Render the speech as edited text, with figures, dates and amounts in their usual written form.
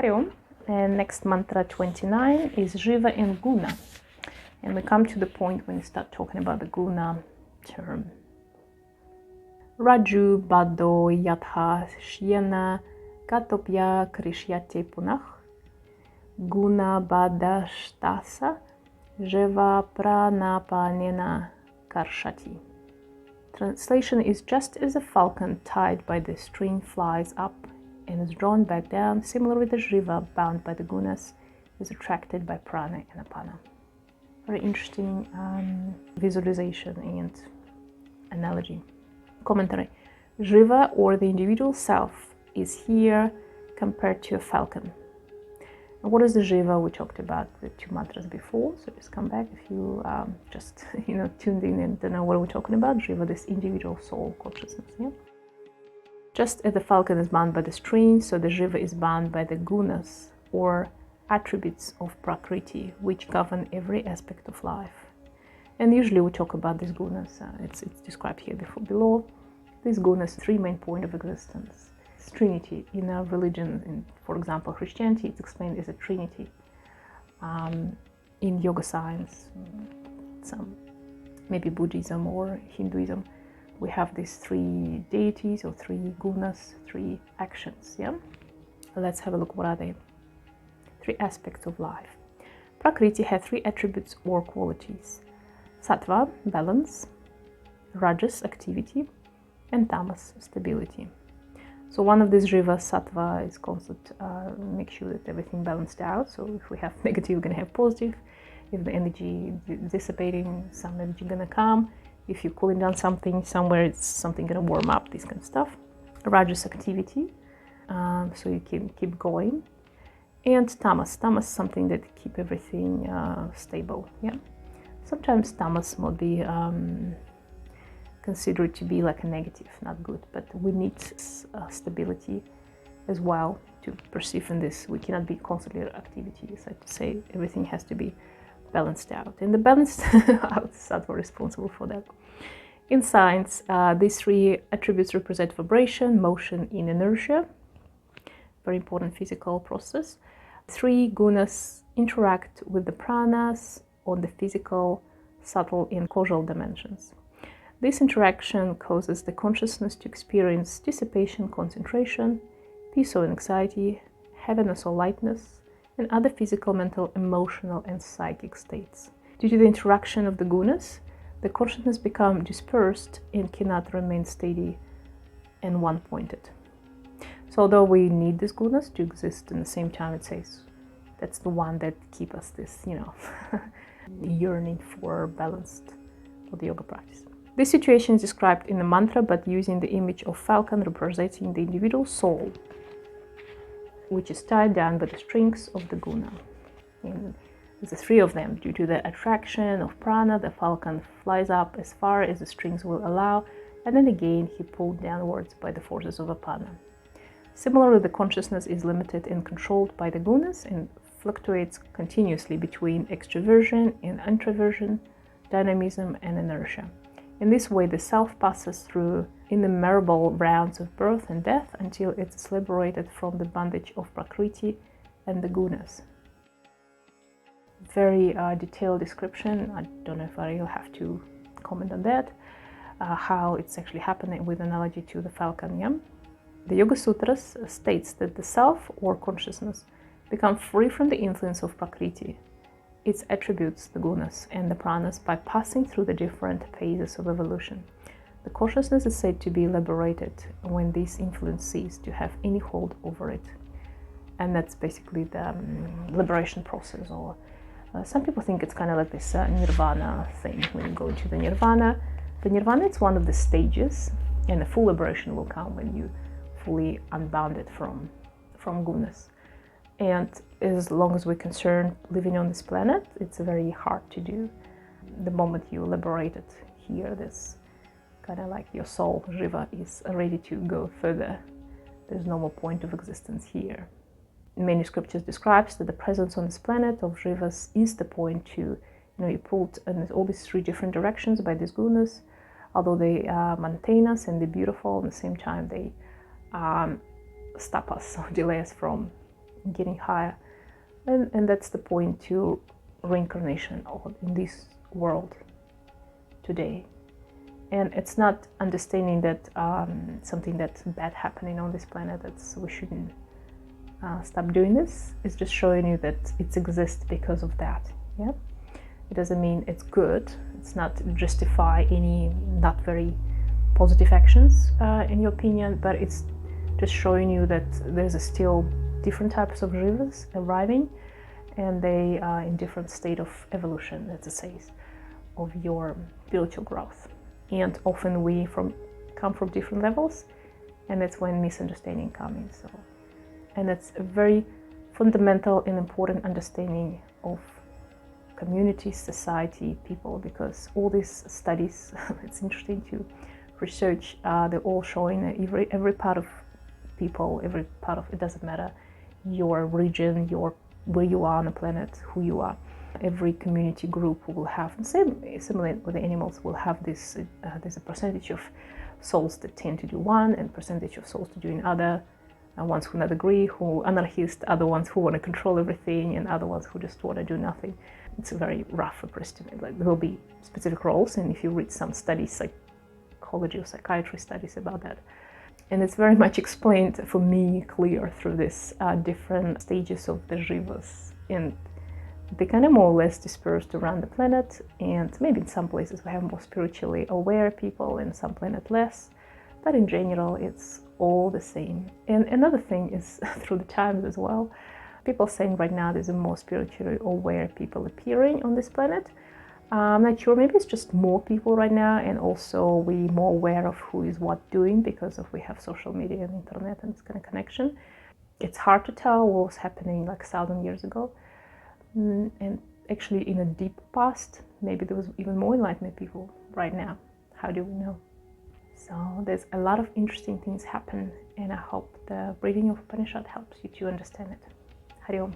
Hari Om. And next mantra 29 is Jiva and Guna. And we come to the point when we start talking about the Guna term. Raju Bado Yatha Shyena Katopya Krishyate Punach Guna Bada Shtasa Jiva Pranapanena Karshati. Translation is: just as a falcon tied by the string flies up and is drawn back down, similarly the Jiva bound by the Gunas is attracted by prana and apana. Very interesting visualization and analogy. Commentary. Jiva, or the individual self, is here compared to a falcon. And what is the Jiva? We talked about the 2 mantras before, so just come back if you just tuned in and don't know what we're talking about. Jiva, this individual soul consciousness. Yeah? Just as the falcon is bound by the string, so the Jiva is bound by the Gunas, or attributes of Prakriti, which govern every aspect of life. And usually we talk about these Gunas, it's described here below. These Gunas, 3 main points of existence. It's Trinity. In our religion, in, for example, Christianity, it's explained as a Trinity. In yoga science, some maybe Buddhism or Hinduism, we have these 3 deities or 3 Gunas, 3 actions. Yeah, let's have a look. What are they? 3 aspects of life. Prakriti has 3 attributes or qualities: Sattva, balance; Rajas, activity; and Tamas, stability. So one of these Jiva, Sattva, is constant, make sure that everything balanced out. So if we have negative, we're going to have positive. If the energy is dissipating, some energy going to come. If you're cooling down something somewhere, it's something going to warm up, this kind of stuff. Rajas, activity, so you can keep going. And Tamas, something that keep everything stable. Yeah. Sometimes Tamas might be considered to be like a negative, not good, but we need stability as well to perceive in this. We cannot be constantly activity. As I say, everything has to be balanced out, and the balanced out is Sattva responsible for that. In science, these 3 attributes represent vibration, motion, and inertia. Very important physical process. 3 Gunas interact with the pranas on the physical, subtle, and causal dimensions. This interaction causes the consciousness to experience dissipation, concentration, peace or anxiety, heaviness or lightness, and other physical, mental, emotional, and psychic states. Due to the interaction of the Gunas, the consciousness becomes dispersed and cannot remain steady and one-pointed. So although we need these Gunas to exist, in the same time it says that's the one that keeps us this, yearning for balanced for the yoga practice. This situation is described in the mantra, but using the image of falcon representing the individual soul, which is tied down by the strings of the Guna. And the 3 of them. Due to the attraction of prana, the falcon flies up as far as the strings will allow, and then again he pulled downwards by the forces of apana. Similarly, the consciousness is limited and controlled by the Gunas and fluctuates continuously between extroversion and introversion, dynamism and inertia. In this way, the self passes through innumerable rounds of birth and death until it is liberated from the bondage of Prakriti and the Gunas. Very detailed description. I don't know if I'll have to comment on that, how it's actually happening with analogy to the falcon. Yeah? The Yoga Sutras states that the self or consciousness become free from the influence of Prakriti, its attributes, the Gunas, and the pranas by passing through the different phases of evolution. The consciousness is said to be liberated when this influence ceases to have any hold over it. And that's basically the liberation process. Or some people think it's kind of like this Nirvana thing. When you go into the Nirvana is one of the stages, and the full liberation will come when you fully unbounded from Gunas. And as long as we're concerned living on this planet, it's very hard to do. The moment you liberate it here, this kind of like your soul, Jiva, is ready to go further. There's no more point of existence here. Many scriptures describes that the presence on this planet of Jivas is the point to, you pulled in all these 3 different directions by these Gunas. Although they maintain us and they're beautiful, at the same time they stop us or delay us from getting higher. And that's the point to reincarnation in this world today. And it's not understanding that something that's bad happening on this planet, we shouldn't stop doing this. It's just showing you that it exists because of that. Yeah, it doesn't mean it's good. It's not justify any not very positive actions in your opinion, but it's just showing you that there's still different types of jivas arriving, and they are in different state of evolution, let's say, of your spiritual growth. And often we come from different levels, and that's when misunderstanding comes in. So, and it's a very fundamental and important understanding of community, society, people, because all these studies, it's interesting to research, they're all showing that every part of people, every part of it, doesn't matter your region, where you are on the planet, who you are. Every community group will have, similar with the animals, will have this, there's a percentage of souls that tend to do one and percentage of souls to do another. Ones who not agree, who anarchist, other ones who want to control everything, and other ones who just want to do nothing. It's a very rough estimate. Like, there will be specific roles, and if you read some studies, psychology or psychiatry studies about that. And it's very much explained for me clear through this different stages of the jivas. And they kind of more or less dispersed around the planet, and maybe in some places we have more spiritually aware people, and some planet less, but in general it's all the same. And another thing is through the times as well, people saying right now there's a more spiritually aware people appearing on this planet. I'm not sure, maybe it's just more people right now, and also we're more aware of who is what doing because we have social media and internet and this kind of connection. It's hard to tell what was happening like 1,000 years ago. And actually in a deep past, maybe there was even more enlightened people right now. How do we know? So there's a lot of interesting things happen, and I hope the reading of Upanishad helps you to understand it. Hari Om.